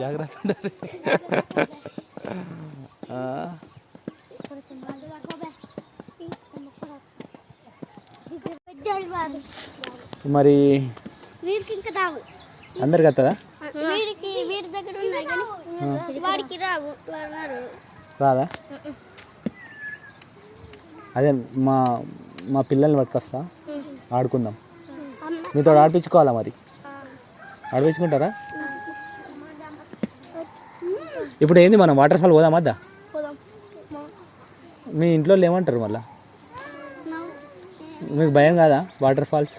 జాగ్రత్త ఉండాలి. మరి అందరికి వస్తుందా? రాదా? అదే మా పిల్లల్ని పట్టుకొస్తా, ఆడుకుందాం. మీతో ఆడిపించుకోవాలా? మరి ఆడిపించుకుంటారా? ఇప్పుడు ఏంది, మనం వాటర్ ఫాల్ పోదాం వద్దా? మీ ఇంట్లో ఏమంటారు మళ్ళా? మీకు భయం కాదా వాటర్ ఫాల్స్?